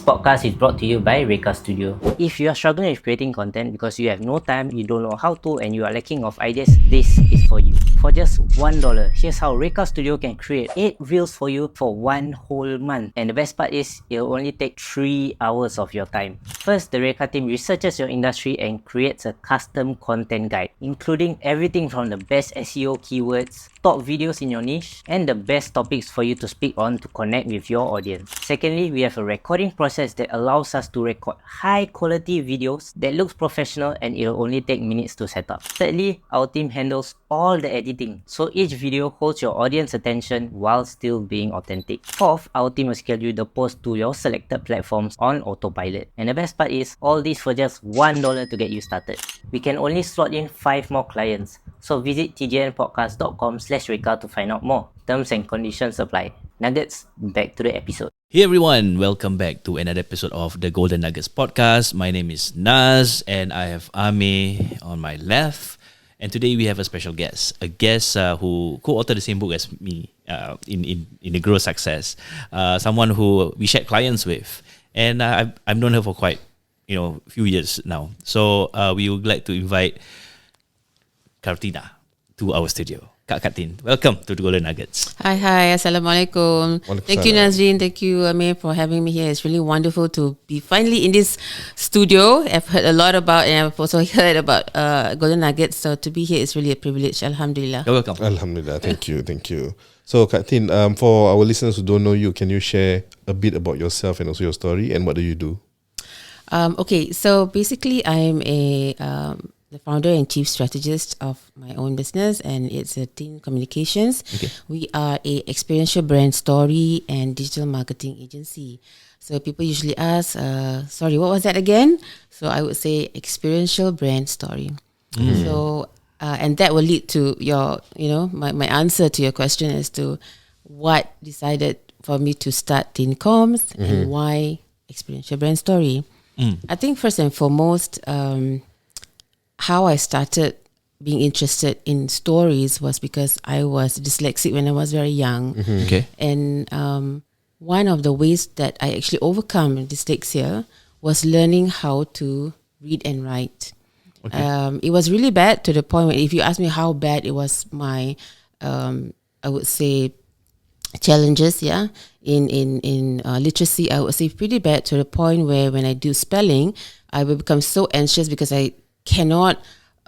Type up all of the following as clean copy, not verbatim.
podcast is brought to you by Reka Studio. If you are struggling with creating content because you have no time, you don't know how to, and you are lacking of ideas, this is for you. For just $1, here's how Reka Studio can create 8 reels for you for 1 whole month. And the best part is, it'll only take 3 hours of your time. First, the Reka team researches your industry and creates a custom content guide, including everything from the best SEO keywords, top videos in your niche, and the best topics for you to speak on to connect with your audience. Secondly, we have a recording process that allows us to record high quality videos that looks professional, and it'll only take minutes to set up. Thirdly, our team handles all the editing, so each video holds your audience attention while still being authentic. Fourth, our team will schedule the post to your selected platforms on autopilot. And the best part is, all this for just $1 to get you started. We can only slot in 5 more clients, so visit tgnpodcast.com/Reka to find out more. Terms and conditions apply. Nuggets, back to the episode. Hey everyone, welcome back to another episode of the Golden Nuggets podcast. My name is Naz and I have Ame on my left. And today we have a special guest, who co-authored the same book as me in the Grow Success. Someone who we shared clients with, and I've known her for quite a few years now. So we would like to invite Kartina to our studio. Kak Kartin, welcome to the Golden Nuggets. Hi, Assalamualaikum. Thank you, Nazreen. Thank you, Amir, for having me here. It's really wonderful to be finally in this studio. I've heard a lot about, and I've also heard about Golden Nuggets. So to be here is really a privilege. Alhamdulillah. You're welcome. Alhamdulillah. Thank you. So, Kartin, for our listeners who don't know you, can you share a bit about yourself and also your story, and what do you do? Okay, so basically, I'm the founder and chief strategist of my own business, and it's a Teen Communications. Okay. We are a experiential brand story and digital marketing agency. So people usually ask, sorry, what was that again? So I would say experiential brand story. So, and that will lead to your, my answer to your question as to what decided for me to start Teen Coms and why experiential brand story. I think first and foremost, how I started being interested in stories was because I was dyslexic when I was very young. Okay. And one of the ways that I actually overcome dyslexia was learning how to read and write. Okay. It was really bad to the point where, if you ask me how bad it was, my I would say challenges, in literacy, I would say pretty bad, to the point where when I do spelling, I would become so anxious because I cannot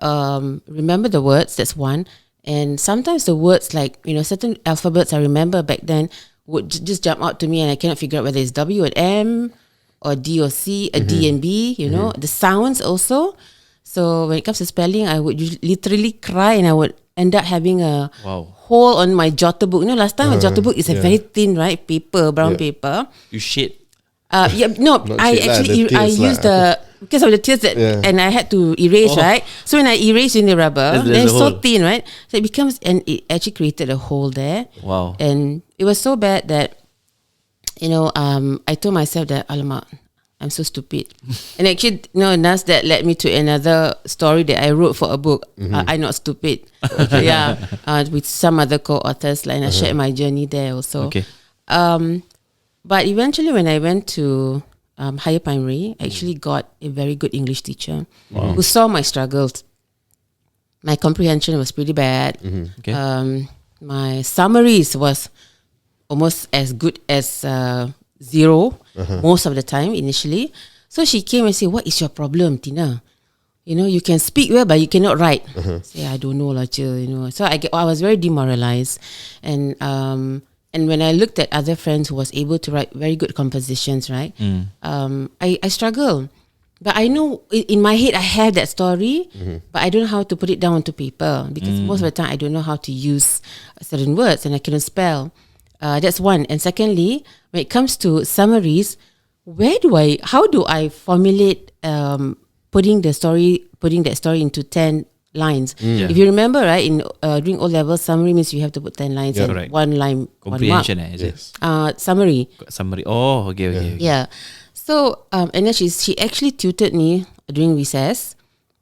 remember the words. That's one. And sometimes the words, like certain alphabets I remember back then would just jump out to me, and I cannot figure out whether it's W and M or D or C, or D and B. The sounds also. So when it comes to spelling, I would literally cry, and I would end up having a hole on my jotter book. Last time a jotter book is a very thin, right, paper, brown paper. You shit. I used because of the tears that, and I had to erase, right? So when I erased in the rubber, then it's so thin, right? So it becomes, and it actually created a hole there. Wow. And it was so bad that, I told myself that, alamak, I'm so stupid. And actually, Nas, that led me to another story that I wrote for a book. I'm Not Stupid. With some other co-authors, and I shared my journey there also. Okay. But eventually, when I went to higher primary, I actually got a very good English teacher who saw my struggles. My comprehension was pretty bad. Okay. My summaries was almost as good as zero most of the time initially. So she came and said, "What is your problem, Tina? You can speak well, but you cannot write." Say, "I don't know, lah, So I was very demoralized, and when I looked at other friends who was able to write very good compositions, right, I struggle. But I know in my head I have that story, but I don't know how to put it down onto paper, because most of the time I don't know how to use certain words, and I cannot spell. That's one. And secondly, when it comes to summaries, how do I formulate putting that story into 10 lines? If you remember, right, in during O-level, summary means you have to put 10 lines and right. one line, comprehension, one mark. is it? Summary. Oh, okay. Yeah. So and then she actually tutored me during recess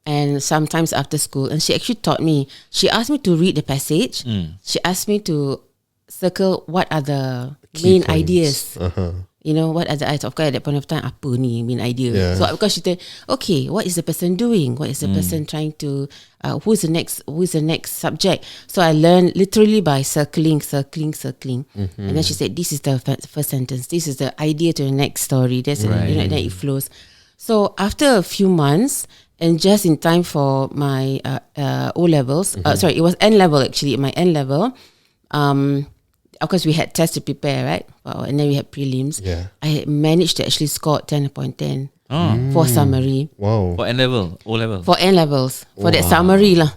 and sometimes after school, and she actually taught me. She asked me to read the passage. She asked me to circle what are the main ideas. what are the ideas? Of course, at that point of time, apa ni main idea? Yeah. So because she said, okay, what is the person doing? What is the person trying to? Who's the next subject? So I learned literally by circling, and then she said, this is the first sentence. This is the idea to the next story. That's then it flows. So after a few months, and just in time for my O levels, sorry, it was N level actually. My N level, of course, we had tests to prepare, right? And then we had prelims. Yeah. I managed to actually score 10.10 for summary. Wow. For N level, O level. For N levels, for that summary lah.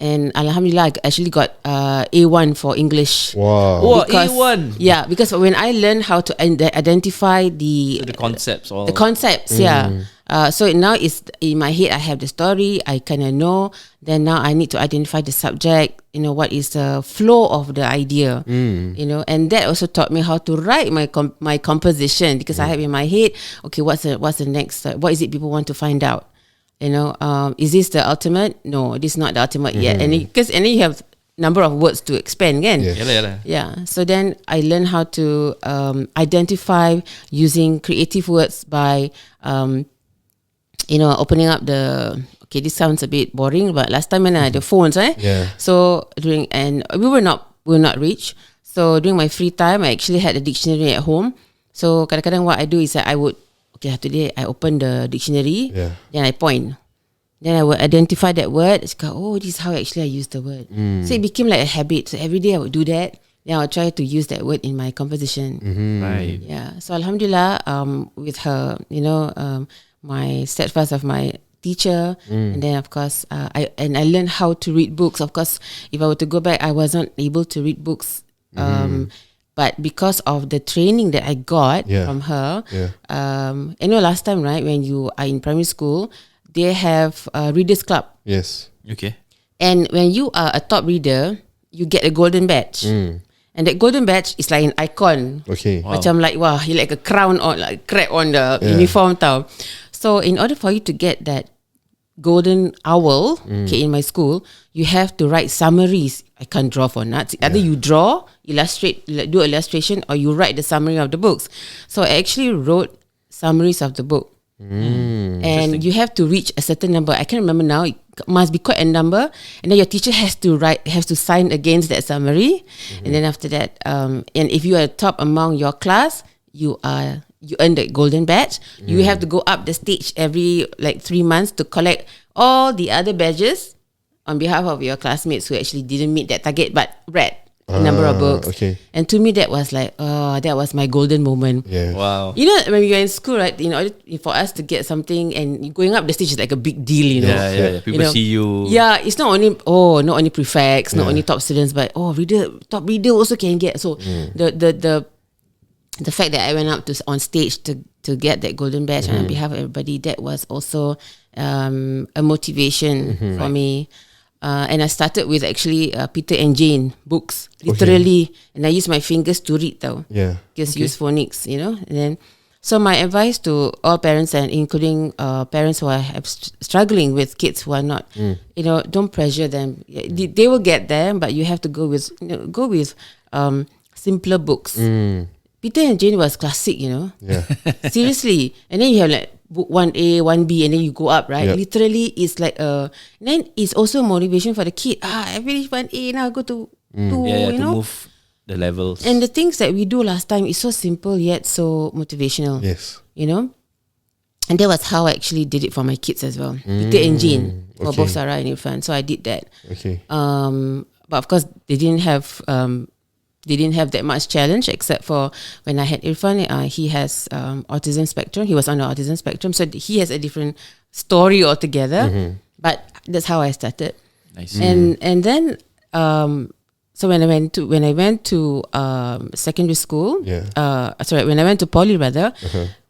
And Alhamdulillah, I actually got A1 for English. Wow. Oh, Because- A1. Yeah, because when I learned how to identify the Concepts. All. the concepts, yeah. So now it's in my head. I have the story. I kind of know. Then now I need to identify the subject. What is the flow of the idea? And that also taught me how to write my composition, because I have in my head, okay, what's the next? What is it people want to find out? Is this the ultimate? No, this is not the ultimate yet. And then you have number of words to expand again. Yes. Yalah. Yeah. So then I learned how to identify using creative words by opening up okay, this sounds a bit boring, but last time when I had the phones, Yeah. So we were not rich. So during my free time, I actually had a dictionary at home. So kadang-kadang what I do is that I would, today I open the dictionary, Yeah. then I point. Then I would identify that word. It's called, this is how actually I use the word. So it became like a habit. So every day I would do that. Then I would try to use that word in my composition. Right. Yeah. So Alhamdulillah, with her, my steadfast of my teacher, and then of course, I learned how to read books. Of course, if I were to go back, I wasn't able to read books. But because of the training that I got from her, last time, right, when you are in primary school, they have a readers club, Yes. Okay. and when you are a top reader, you get a golden badge. And that golden badge is like an icon. Okay. Wow. Macam like, he like a crown or like crap on the uniform tau. So in order for you to get that golden owl, in my school, you have to write summaries. I can't draw for nuts. Either you draw, illustrate, do illustration, or you write the summary of the books. So I actually wrote summaries of the book. And you have to reach a certain number. I can't remember now. It must be quite a number, and then your teacher has to sign against that summary. And then after that, and if you are top among your class, you earn the golden badge. You have to go up the stage every 3 months to collect all the other badges on behalf of your classmates who actually didn't meet that target but read a number of books. Okay. And to me, that was that was my golden moment. Yeah. Wow. When you're in school, right? In order for us to get something, and going up the stage is like a big deal. Yeah. People see you. Yeah, it's not only prefects, not only top students, but top reader also can get. So the fact that I went up on stage to get that golden badge on behalf of everybody, that was also a motivation for me. And I started with actually Peter and Jane books, literally, and I used my fingers to read though. Yeah. Just use phonics, and then. So my advice to all parents, and including parents who are struggling with kids who are not, don't pressure them. They will get there, but you have to go with simpler books. Peter and Jane was classic, Yeah. Seriously. And then you have like book 1A, 1B, and then you go up, right? Yep. Literally, it's like then it's also motivation for the kid. I finished 1A, now I go to 2, Yeah, you to know? move the levels. And the things that we do last time is so simple yet so motivational. Yes. And that was how I actually did it for my kids as well. Peter and Jean, for both Sarah and Irfan. So I did that. Okay. But of course, they didn't have that much challenge, except for when I had Irfan. He has autism spectrum. He was on the autism spectrum, so he has a different story altogether. But that's how I started. Nice. And then so when I went to secondary school, when I went to poly rather,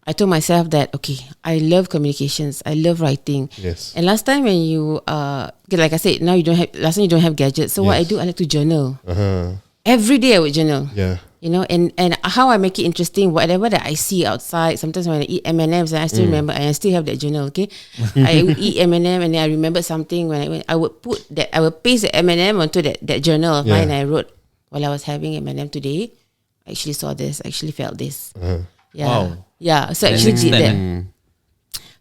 I told myself that I love communications, I love writing. Yes. And last time when you like I said, last time you don't have gadgets. So what I do, I like to journal. Every day I would journal. Yeah. And how I make it interesting, whatever that I see outside. Sometimes when I eat M&Ms, and I still remember, and I still have that journal. Okay, I would eat M&M, and then I remembered something when I would paste the M&M onto that journal of mine. And I wrote, while I was having M&M today, I actually saw this, I actually felt this. Yeah. Wow. Yeah. So I That's actually did that. extent,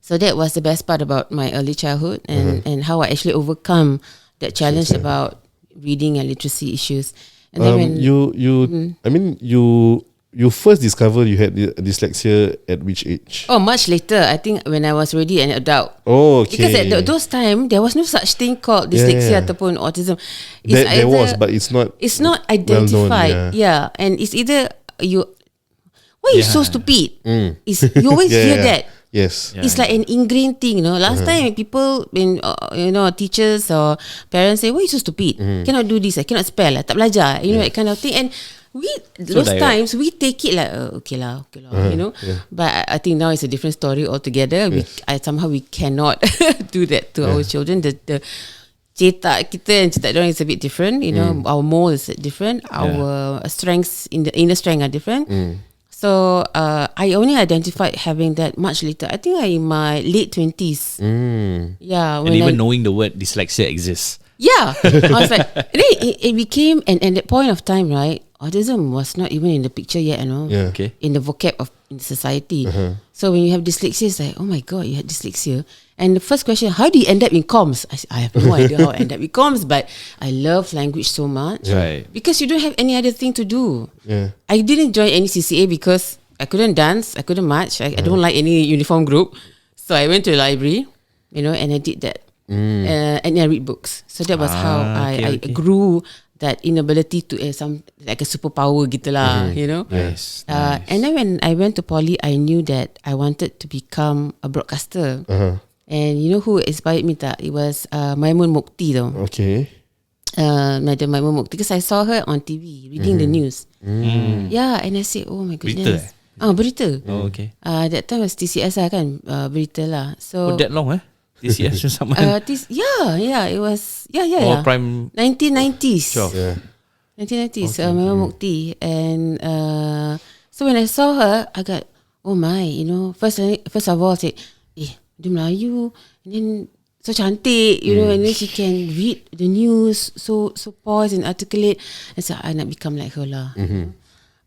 So that was the best part about my early childhood and how I actually overcome that challenge about reading and literacy issues. And then when you first discovered you had dyslexia at which age? much later, I think when I was already an adult. Oh, okay. Because at those time there was no such thing called dyslexia ataupun autism. There was, but it's not. It's not well known, identified. Yeah, and it's either you. Why you so stupid? It's you always hear that. Yes. It's like an ingrained thing, Last time people, when teachers or parents say, "Why you so stupid? Cannot do this, I cannot spell, tak belajar," that kind of thing. And we those direct. times we take it like okay lah, But I think now it's a different story altogether. Somehow we cannot do that to our children. The cetak kita and cetak diorang is a bit different. Our mold is different. Our strengths in the inner strength are different. So I only identified having that much later. I think in my late 20s. Yeah, and even knowing the word dyslexia exists. Yeah, I was like, and then it became, and at that point of time, right? Autism was not even in the picture yet, Yeah. Okay. in the vocab of in society. So when you have dyslexia, it's like, oh my god, you had dyslexia. And the first question, how do you end up in comms? I have no idea how I end up in comms, but I love language so much. Right. Because you don't have any other thing to do. Yeah. I didn't join any CCA because I couldn't dance, I couldn't march, I don't like any uniform group. So I went to the library, and I did that. And I read books. So that was how I grew that inability to some like a superpower gitu lah, Nice. And then when I went to poly, I knew that I wanted to become a broadcaster. And you know who inspired me tak? It was Maimun Mukti though. Okay. Madam Maimun Mukti, because I saw her on TV reading the news. Yeah, and I said, oh my goodness. Berita. Oh, okay. That time was TCS lah kan, berita lah. So For that long, TCS sama. it was Or prime 1990s. 12. Yeah. 1990s. Maimun Mukti, and so when I saw her, I got oh my, first of all I said, dia Melayu, and then so cantik, and then she can read the news so poised and articulate. I said, I nak become like her lah.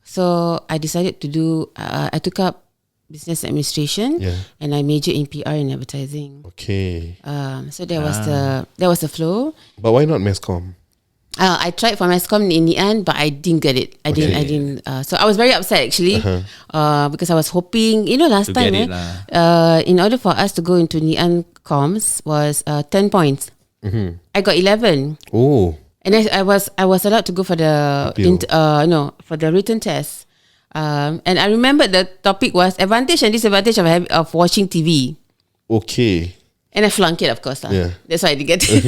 So I decided to do. I took up business administration, and I majored in PR and advertising. Okay. So that was the flow. But why not mass comm? I tried for Masscom in the end, but I didn't get it. I didn't. So I was very upset actually, because I was hoping, last To time, get it in order for us to go into Ngee Comms was 10 points. I got 11. Oh. And then I was allowed to go for the Appeal. for the written test. And I remember the topic was advantage and disadvantage of watching TV. Okay. And I flunked it, of course. Yeah. That's why I didn't get it.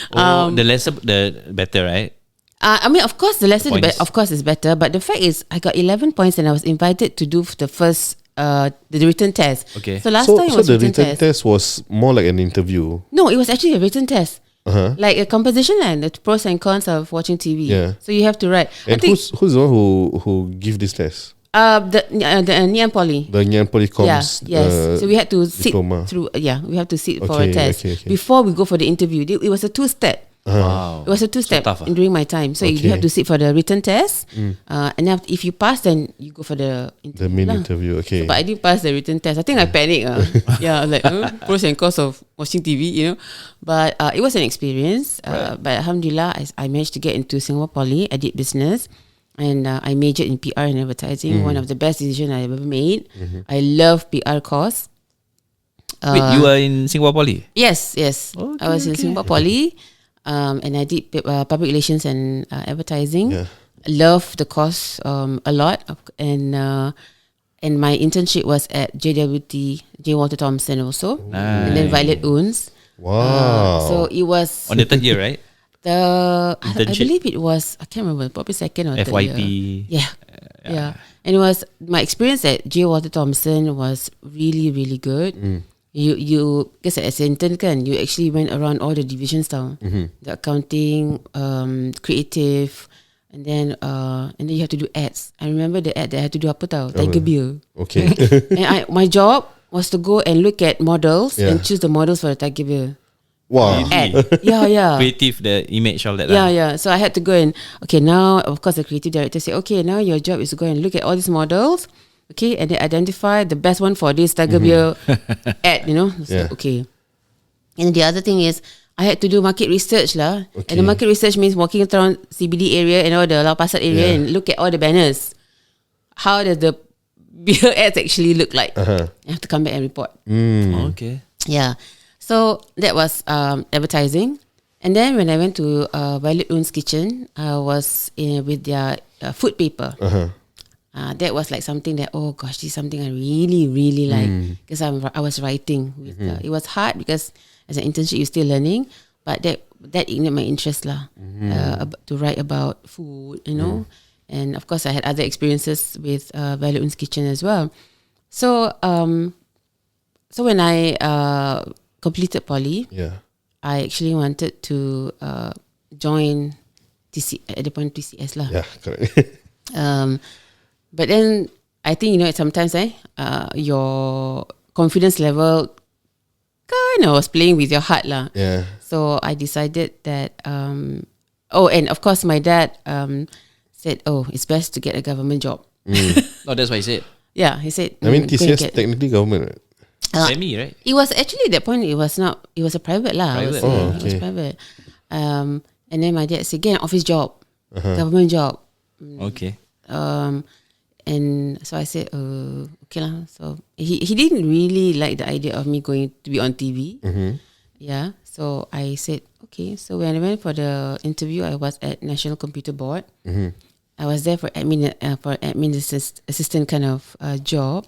The lesser, the better, right? I mean, of course, the lesson Points. is better. But the fact is, I got 11 points, and I was invited to do the first the written test. Okay. So last So time it was the written written test was more like an interview. No, it was actually a written test. Uh-huh. Like a composition and the pros and cons of watching TV. Yeah. So you have to write. And who's the one who give this test? The Ngee Poly. The Ngee Poly Comms. Yes. So we had to sit diploma. through. We have to sit for a Okay, test okay. before we go for the interview. It was a 2-step. Wow. It was a 2-step tough, during my time. So you Okay. have to sit for the written test, and if you pass, then you go for the interview. The main lah. interview. Okay. But I didn't pass the written test. I think I panicked. Yeah, I was like pros and cons of watching TV, But it was an experience. But alhamdulillah, I managed to get into Singapore Poly. I did business, and I majored in PR and advertising. One of the best decisions I ever made. I love PR course. Wait, you were in Singapore Poly? Yes. I was in Singapore Poly, and I did public relations and advertising. Yeah. Love the course a lot, and my internship was at JWT, J. Walter Thompson also, and then Violet Oons. Wow. So it was On the third year, right? I Internship? believe it was, I can't remember, probably second or third FYP. year. Yeah. And it was, my experience at J. Walter Thompson was really, really good. You because as an intern kan, you actually went around all the divisions tau. The accounting, creative, and then you have to do ads. I remember the ad that I had to do apa tau, Tiger Beer. Okay. And my job was to go and look at models Yeah. and choose the models for the Tiger Beer Wow. ad. Yeah. Creative, the image, all that. Yeah. So I had to go and now, of course, the creative director said, okay, now your job is to go and look at all these models Okay, and they identify the best one for this Tiger Beer ad, So, Yeah. okay. And the other thing is, I had to do market research lah. Okay. And the market research means walking around CBD area and all the Lau Pasar area Yeah. and look at all the banners. How does the beer ads actually look like? Uh-huh. I have to come back and report. Okay. Yeah. So that was advertising. And then when I went to Violet Oon's kitchen, I was with their food paper. Uh-huh. That was like something that, oh gosh, this is something I really, really like. Because I was writing. It was hard because as an internship, you're still learning. But that ignited my interest lah. To write about food, And of course, I had other experiences with Violet Oon's kitchen as well. So, so when I completed poly, Yeah. I actually wanted to join at the point TCS lah. Yeah, correct. But then I think sometimes your confidence level kind of was playing with your heart lah. Yeah. So I decided that and of course my dad said, oh, it's best to get a government job. Oh, that's what he said. Yeah, he said. I mean, go and TCS technically government, right? Semi, right? It was actually at that point. It was not. It was a private lah. Private. It was okay. private. And then my dad said, get an office job, government job. Okay. And so I said, okay lah. So he didn't really like the idea of me going to be on TV. Yeah. So I said, okay. So when I went for the interview, I was at National Computer Board. I was there for admin assistant kind of job.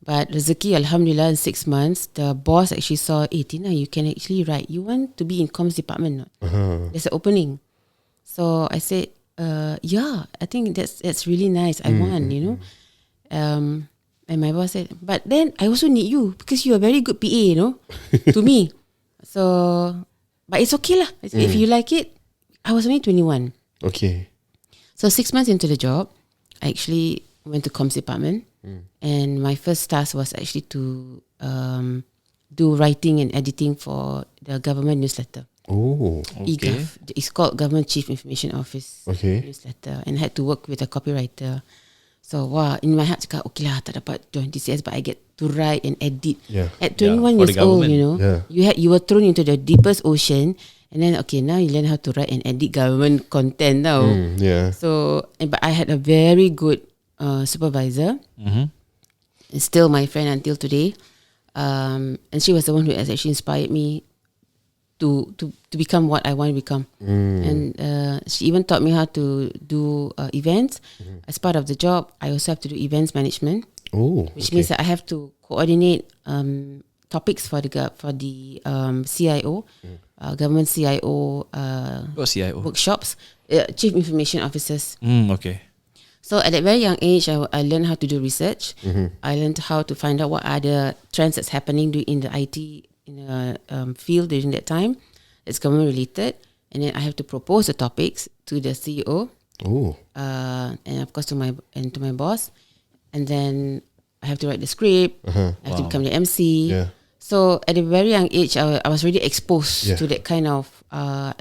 But rezeki, alhamdulillah, in 6 months, the boss actually saw, Tina, you can actually write. You want to be in comms department? Not? There's an opening. So I said, yeah, I think that's really nice. I want, And my boss said, but then I also need you because you are very good PA, to me. So, but it's okay lah. If you like it, I was only 21. Okay. So 6 months into the job, I actually went to comms department. And my first task was actually to do writing and editing for the government newsletter. Oh. Okay. EGOV. It's called Government Chief Information Office Okay. newsletter, and had to work with a copywriter. So in my heart cakap, okay lah, tak dapat join TCS, but I get to write and edit. Yeah. At Yeah, 21 for the years old, government. Yeah. you were thrown into the deepest ocean, and then now you learn how to write and edit government content now. Yeah. So, but I had a very good supervisor. Is still my friend until today, and she was the one who has actually inspired me to become what I want to become. And she even taught me how to do events. As part of the job, I also have to do events management, Oh. which means that I have to coordinate topics for the CIO, government CIO What's CIO? workshops, Chief Information Officers. Okay. So at a very young age, I learned how to do research. I learned how to find out what are the trends that's happening in the IT field during that time. It's government related, and then I have to propose the topics to the CEO, Oh. and of course to my boss, and then I have to write the script. I have to become the MC. Yeah. So at a very young age, I was really exposed Yeah. to that kind of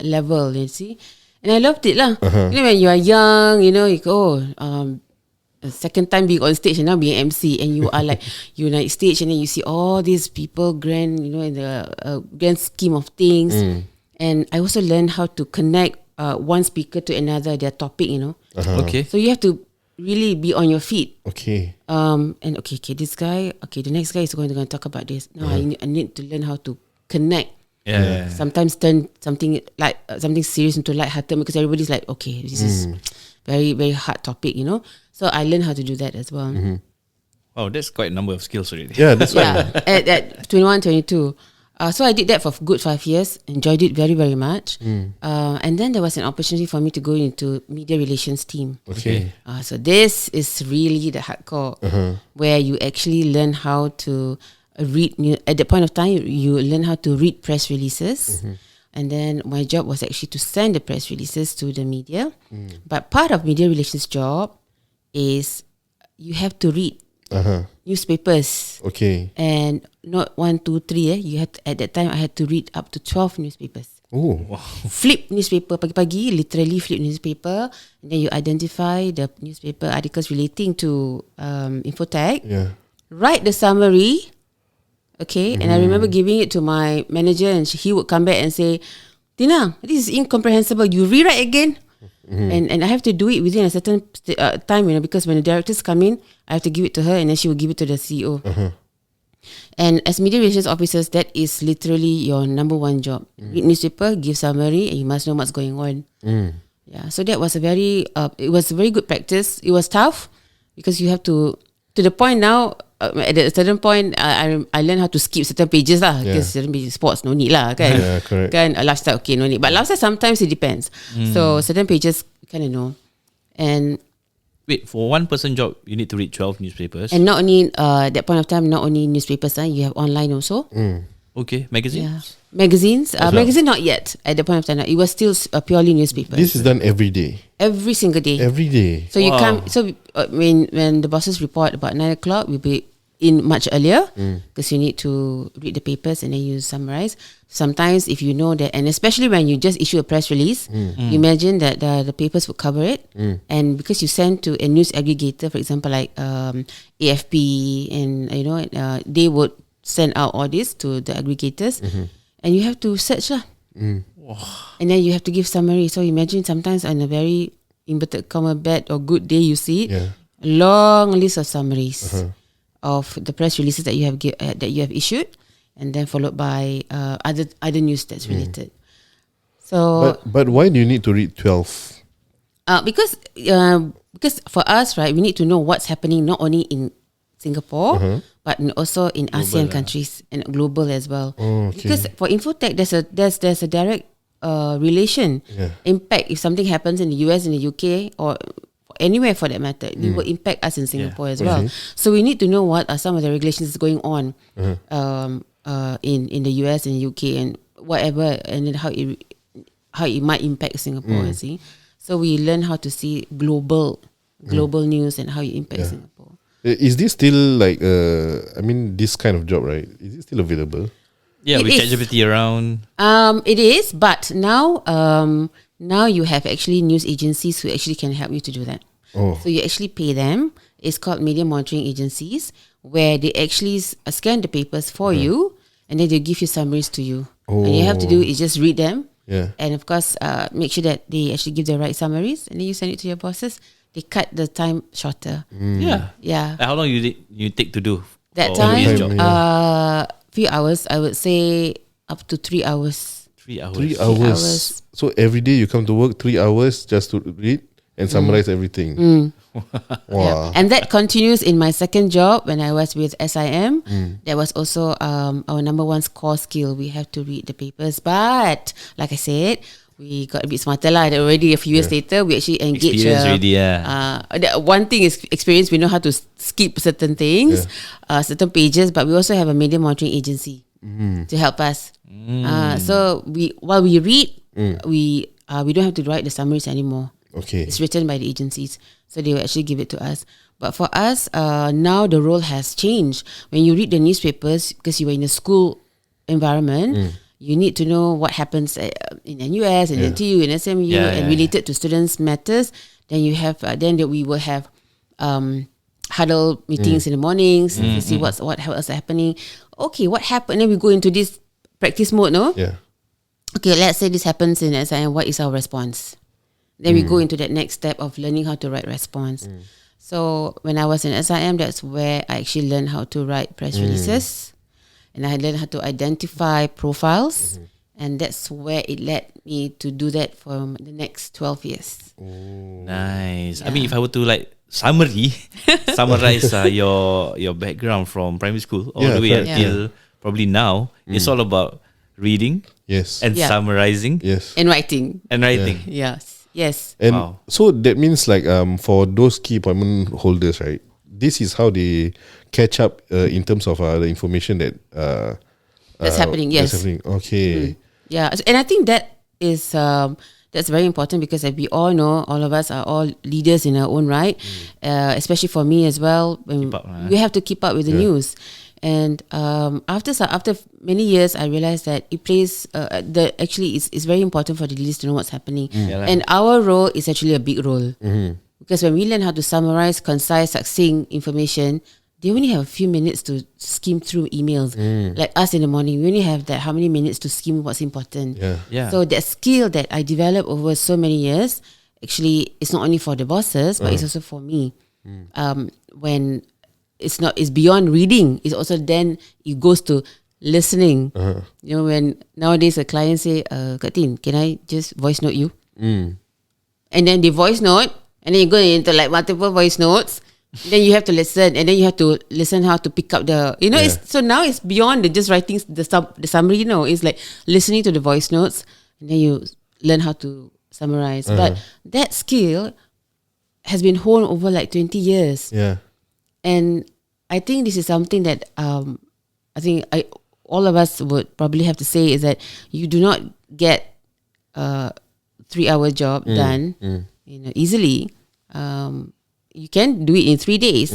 level. You see. And I loved it lah. When you are young, you go, second time being on stage and now being MC, and you are like, you like stage and then you see all these people grand, in the grand scheme of things. And I also learned how to connect one speaker to another, their topic, Okay. So you have to really be on your feet. Okay. And okay, this guy, the next guy is going to talk about this. Now I need to learn how to connect. Yeah. Sometimes turn something like something serious into lighthearted because everybody's like, okay, this is very, very hard topic, So I learned how to do that as well. Wow, that's quite a number of skills already. Yeah, that's why. Yeah, at 21, 22. So I did that for good 5 years, enjoyed it very, very much. And then there was an opportunity for me to go into media relations team. Okay. So this is really the hardcore, where you actually learn how to read. At the point of time, you learn how to read press releases. And then my job was actually to send the press releases to the media. But part of media relations job is you have to read newspapers. Okay. And not 1, 2, 3. You had at that time I had to read up to 12 newspapers. Oh, Flip newspaper pagi-pagi, literally flip newspaper, and then you identify the newspaper articles relating to infotech. yeah. Write the summary. Okay, and I remember giving it to my manager, and he would come back and say, "Tina, this is incomprehensible. You rewrite again." And I have to do it within a certain time, because when the directors come in, I have to give it to her, and then she will give it to the CEO. And as media relations officers, that is literally your number one job. Read newspaper, give summary, and you must know what's going on. Yeah, so that was it was a very good practice. It was tough because you have to the point now. At a certain point, I learned how to skip certain pages lah. Because certain pages, sports, no need lah, kan? Yeah, correct. Kan, lifestyle, okay, no need. But lifestyle, sometimes it depends. So certain pages, kind of know. And Wait, for one person job, you need to read 12 newspapers. not only that point of time, not only newspapers, you have online also. Okay, magazines. Yeah, magazines. Magazine not yet at the point of time. It was still purely newspapers. This is done every day. Every single day. Every day. So you Wow. come. So when the bosses report about 9 o'clock, we'll be in much earlier because you need to read the papers and then you summarize. Sometimes if you know that, and especially when you just issue a press release, you imagine that the papers would cover it, and because you send to a news aggregator, for example, like AFP, and they would send out all this to the aggregators, and you have to search lah, and then you have to give summary. So imagine sometimes on a very inverted comma bad or good day, you see it, a long list of summaries of the press releases that you have issued, and then followed by other news that's related. So But why do you need to read 12? because for us, right, we need to know what's happening not only in Singapore but also in ASEAN countries and global as well. Oh, okay. Because for infotech, there's a direct relation impact. If something happens in the US, in the UK, or anywhere for that matter, it will impact us in Singapore as well. So we need to know what are some of the regulations going on in the US and UK and whatever, and then how it might impact Singapore. You see, so we learn how to see global news and how it impacts Singapore. Is this still like this kind of job, right? Is it still available? Yeah, It with is. ChatGPT around. It is, but now you have actually news agencies who actually can help you to do that. Oh, So you actually pay them. It's called media monitoring agencies, where they actually scan the papers for you, and then they give you summaries to you. And you have to do is just read them, yeah. and of course, make sure that they actually give the right summaries, and then you send it to your bosses. They cut the time shorter. Yeah. Yeah, How long you take to do that for this time, job? few hours. I would say up to 3 hours. 3 hours. 3 hours. hours. So every day you come to work 3 hours just to read and summarize everything. Wow. Yeah. And that continues in my second job when I was with SIM. That was also our number one core skill. We have to read the papers. But like I said, we got a bit smarter lah. Already a few years later, we actually engage. Experience already, yeah. One thing is experience. We know how to skip certain things, certain pages. But we also have a media monitoring agency to help us. So while we read, we don't have to write the summaries anymore. Okay. It's written by the agencies, so they will actually give it to us. But for us, now the role has changed. When you read the newspapers, because you were in a school environment, you need to know what happens in NUS, in NTU, in SMU, and related to students' matters. Then you have, we will have huddle meetings in the mornings to see what else is happening. Okay, what happened? And then we go into this practice mode, no? Yeah. Okay, let's say this happens in SIM. What is our response? Then we go into that next step of learning how to write response. So when I was in SIM, that's where I actually learned how to write press releases, and I learned how to identify profiles, and that's where it led me to do that for the next 12 years. Nice. I mean, if I were to summarize your background from primary school all the way correct. until probably now, it's all about reading Yes. and Yeah. summarizing Yes. And writing. and writing. Yes. And Wow. so that means like for those key appointment holders, right? This is how they catch up in terms of the information that That's happening, yes. That's happening. Okay. Yeah, and I think that is that's very important because as we all know, all of us are all leaders in our own right, especially for me as well. When Keep up, we have to keep up with the news, And after many years, I realized that it plays it's very important for the leaders to know what's happening. And our role is actually a big role, because when we learn how to summarize, concise, succinct information, they only have a few minutes to skim through emails. Like us in the morning, we only have that how many minutes to skim what's important. So that skill that I developed over so many years, actually, it's not only for the bosses, but it's also for me. When it's beyond reading, it's also then it goes to listening. You know, when nowadays a client say, Kartin, can I just voice note you? And then they voice note, and then you go into like multiple voice notes. Then you have to listen, and then you have to listen how to pick up the, so now it's beyond just writing the summary. It's like listening to the voice notes, and then you learn how to summarize. But that skill has been honed over like 20 years. And I think this is something that I think all of us would probably have to say is that you do not get a 3-hour job done easily. You can do it in 3 days.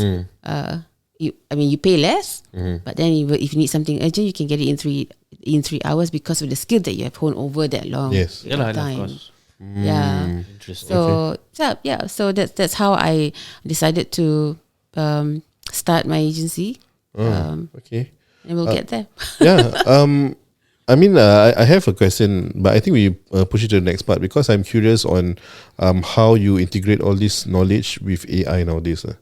You pay less, but then if you need something urgent, you can get it in 3 hours because of the skill that you have honed over that long time. Of course. Interesting. So that's how I decided to start my agency. Okay. And we'll get there. I have a question, but I think we push it to the next part, because I'm curious on how you integrate all this knowledge with AI nowadays. So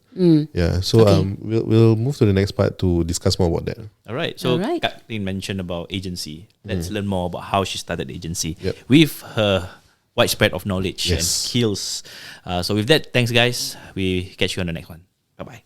we'll move to the next part to discuss more about that. All right. So Kartin mentioned about agency. Let's learn more about how she started the agency with her widespread of knowledge and skills. So with that, thanks guys. We catch you on the next one. Bye-bye.